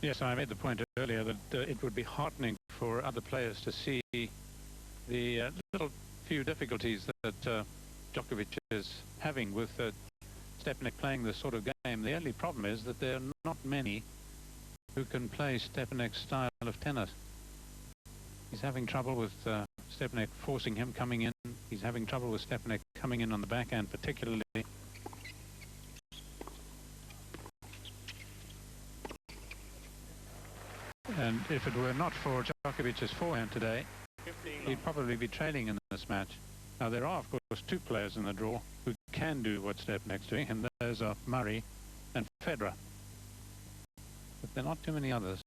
Yes, I made the point earlier that it would be heartening for other players to see the little few difficulties that Djokovic is having with Stepanek playing this sort of game. The only problem is that there are not many who can play Stepanek's style of tennis. He's having trouble with Stepanek forcing him coming in. He's having trouble with Stepanek coming in on the backhand particularly. And if it were not for Djokovic's forehand today, he'd probably be trailing in this match. Now, there are, of course, two players in the draw who can do what Stepanek's doing, and those are Murray and Federer. But there are not too many others.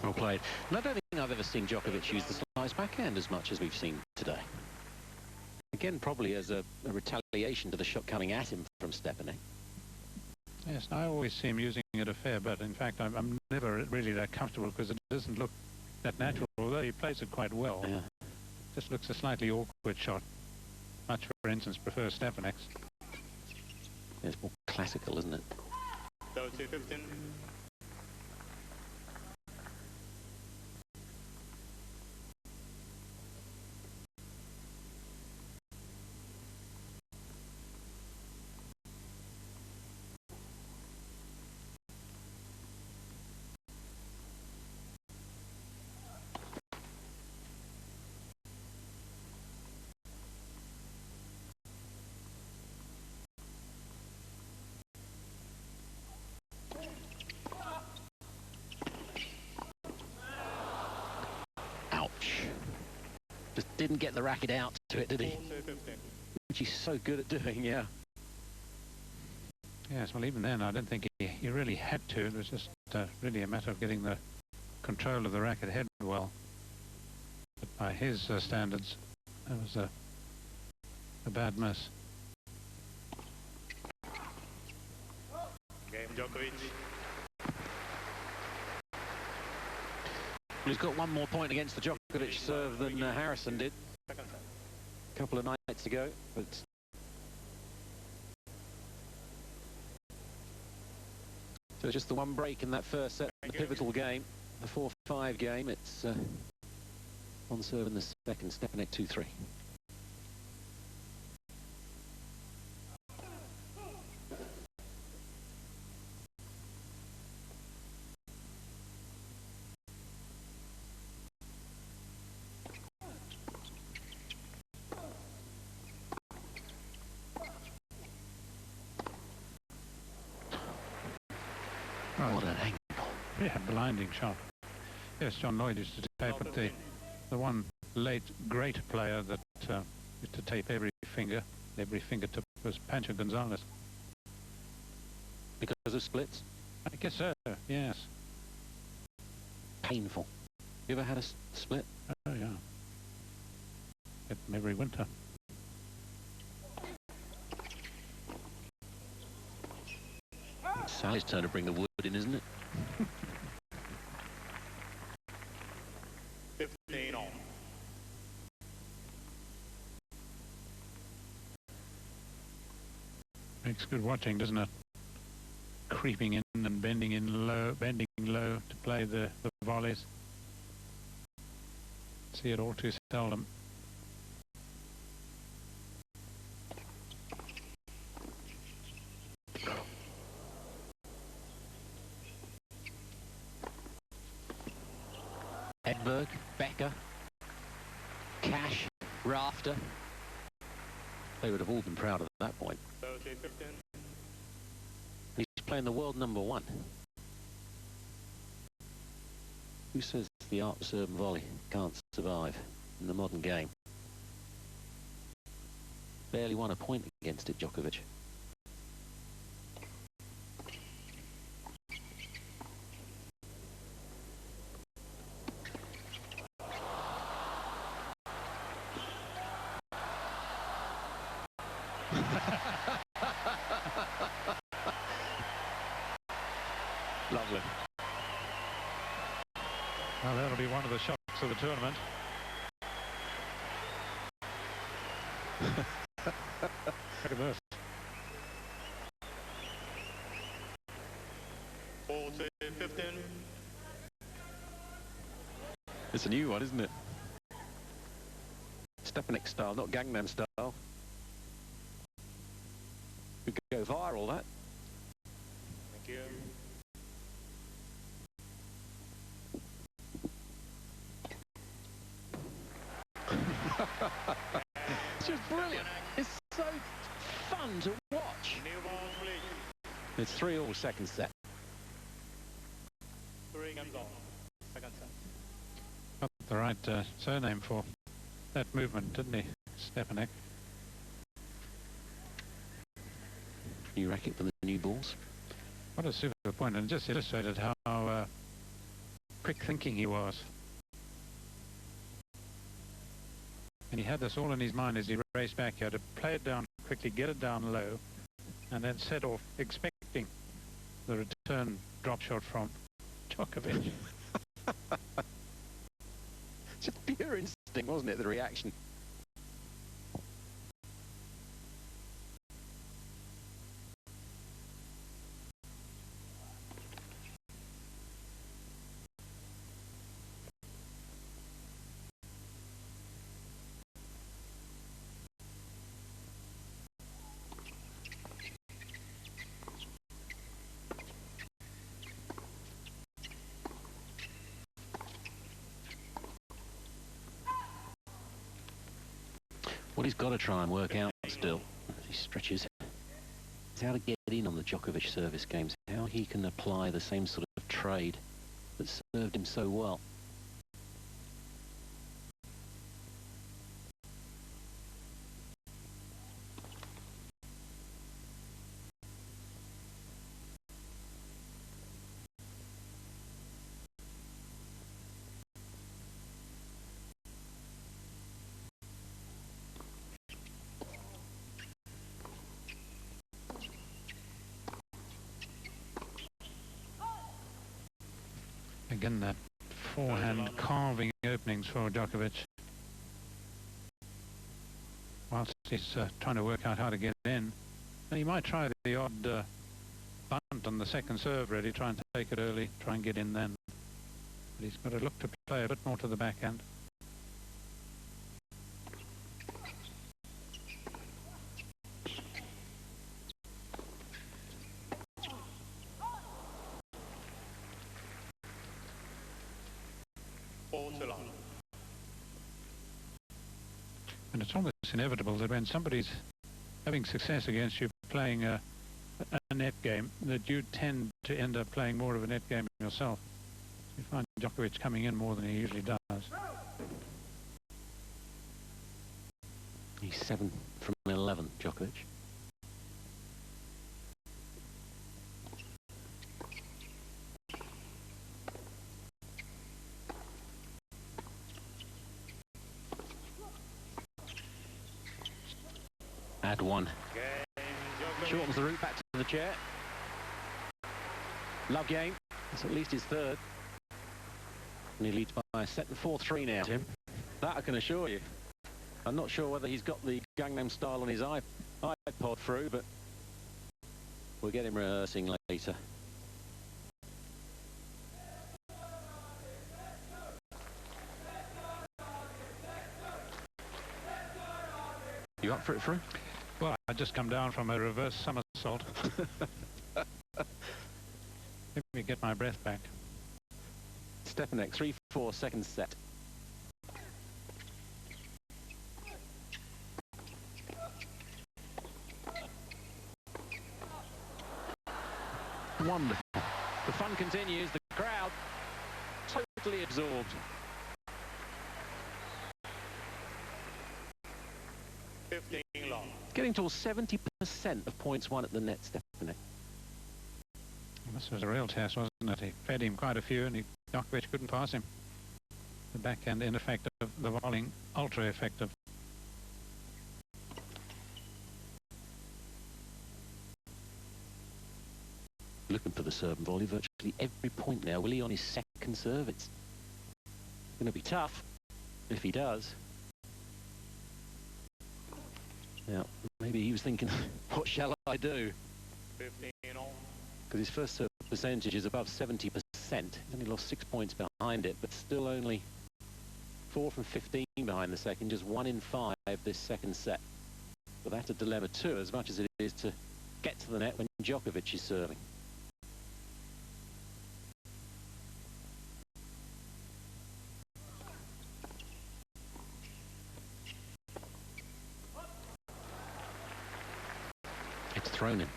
Well played. And I don't think I've ever seen Djokovic use the slice backhand as much as we've seen today. Again, probably as a retaliation to the shot coming at him from Stepanek. Yes, I always see him using it a fair bit. In fact, I'm never really that comfortable because it doesn't look that natural, although he plays it quite well. Yeah. Just looks a slightly awkward shot. Much, for instance, prefer Stepanek's. It's more classical, isn't it? So 2-15. Just didn't get the racket out to it, did he? Which he's so good at doing, yeah. Yes, well, even then, I don't think he really had to. It was just really a matter of getting the control of the racket head well. But by his standards, that was a bad miss. Game Djokovic. He's got one more point against the Djokovic serve than Harrison did a couple of nights ago. But so just the one break in that first set, the pivotal game, the 4-5 game. It's on serve in the second. Stepanek 2-3. What an angle. Yeah, blinding shot. Yes, John Lloyd used to tape it. The one late great player that used to tape every fingertip was Pancho Gonzalez. Because of splits? I guess so, yes. Painful. You ever had a split? Oh, yeah. Get them every winter. Sally's turn to bring the wood in, isn't it? 15 on. Makes good watching, doesn't it? Creeping in and bending low to play the volleys. See it all too seldom. Edberg, Becker, Cash, Rafter. They would have all been proud of that point. He's playing the world #1. Who says the art of serve and volley can't survive in the modern game? Barely won a point against it, Djokovic. Lovely. Well, that'll be one of the shocks of the tournament. Look at this. 40-15. It's a new one, isn't it? Stepanek style, not Gangnam style. Could go viral, that. Thank you. It's just brilliant. It's so fun to watch. New ball, please. It's 3-all second set. 3 games on. Second set. Got the right surname for that movement, didn't he, Stepanek? New racket for the new balls. What a super point, and just illustrated how quick thinking he was. And he had this all in his mind as he raced back here to play it down quickly, get it down low, and then set off expecting the return drop shot from Djokovic. Just pure instinct, wasn't it, the reaction? What he's got to try and work out still, as he stretches, is how to get in on the Djokovic service games, how he can apply the same sort of trade that served him so well. Again, that forehand carving openings for Djokovic. Whilst he's trying to work out how to get in. And he might try the odd bunt on the second serve, really, try and take it early, try and get in then. But he's got to look to play a bit more to the backhand. And it's almost inevitable that when somebody's having success against you playing a net game, that you tend to end up playing more of a net game yourself. You find Djokovic coming in more than he usually does. He's 7 from 11, Djokovic. Add one. Shortens the route back to the chair. Love game. It's at least his third. And he leads by a set and 4-3 now, Tim. That I can assure you. I'm not sure whether he's got the Gangnam style on his iPod through, but we'll get him rehearsing later. You up for it, through? Well, I just come down from a reverse somersault. Let me get my breath back. Stepanek, 3-4, second set. Wonderful. The fun continues. The crowd totally absorbed. Long. Getting towards 70% of points won at the net, Stepanek. This was a real test, wasn't it? He fed him quite a few, and Djokovic couldn't pass him. The backhand ineffective, the volleying ultra effective. Looking for the serve and volley virtually every point now. Will he on his second serve? It's Going to be tough if he does. Now, maybe he was thinking, what shall I do? 15 all. Because his first serve percentage is above 70%. He's only lost 6 points behind it, but still only 4 from 15 behind the second, just 1 in 5 this second set. But that's a dilemma too, as much as it is to get to the net when Djokovic is serving. It's thrown in.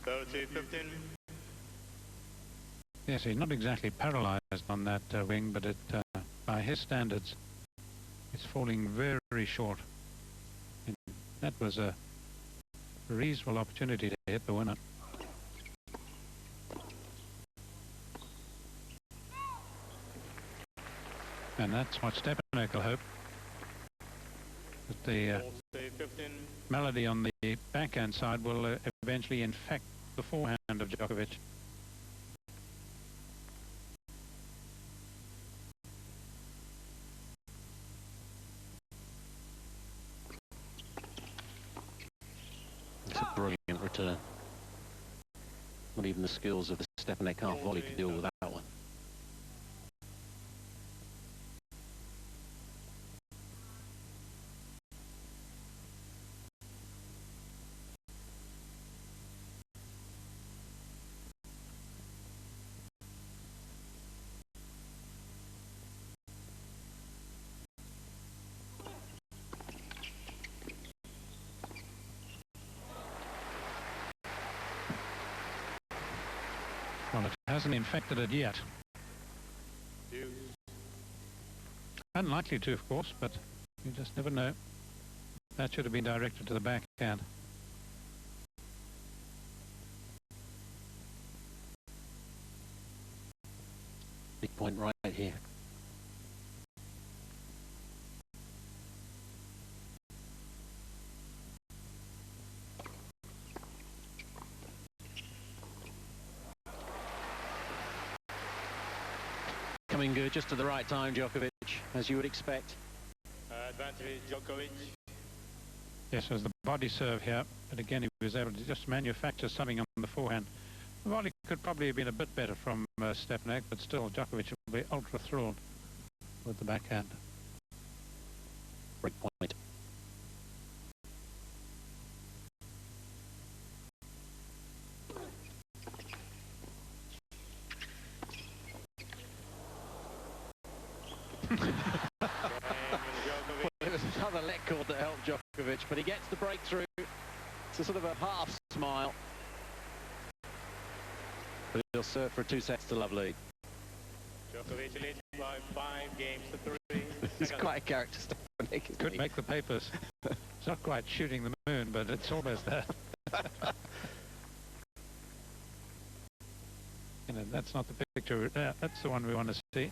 30-15. Yes, he's not exactly paralysed on that wing, but it, by his standards, it's falling very, very short. And that was a reasonable opportunity to hit the winner. And that's what Stepanek will hope. That the 15. melody on the backhand side will eventually infect the forehand of Djokovic. It's a brilliant return. Not even the skills of the Stepanek half volley could deal with that one. Well, it hasn't infected it yet. Unlikely to, of course, but you just never know. That should have been directed to the backhand. Big point right here. Coming good just at the right time, Djokovic, as you would expect. Advantage Djokovic. Yes, there's the body serve here, but again he was able to just manufacture something on the forehand. The volley could probably have been a bit better from Stepanek, but still Djokovic will be ultra thrilled with the backhand. Break point. Well, it was another let cord that helped Djokovic, but he gets the breakthrough. It's a sort of a half smile. But he'll serve for 2 sets to love lead. Djokovic leads by 5 games to 3. He's quite a character, Stepanek, isn't Could he? make the papers. It's not quite shooting the moon, but it's almost there. You know, that's not the picture. That's the one we want to see.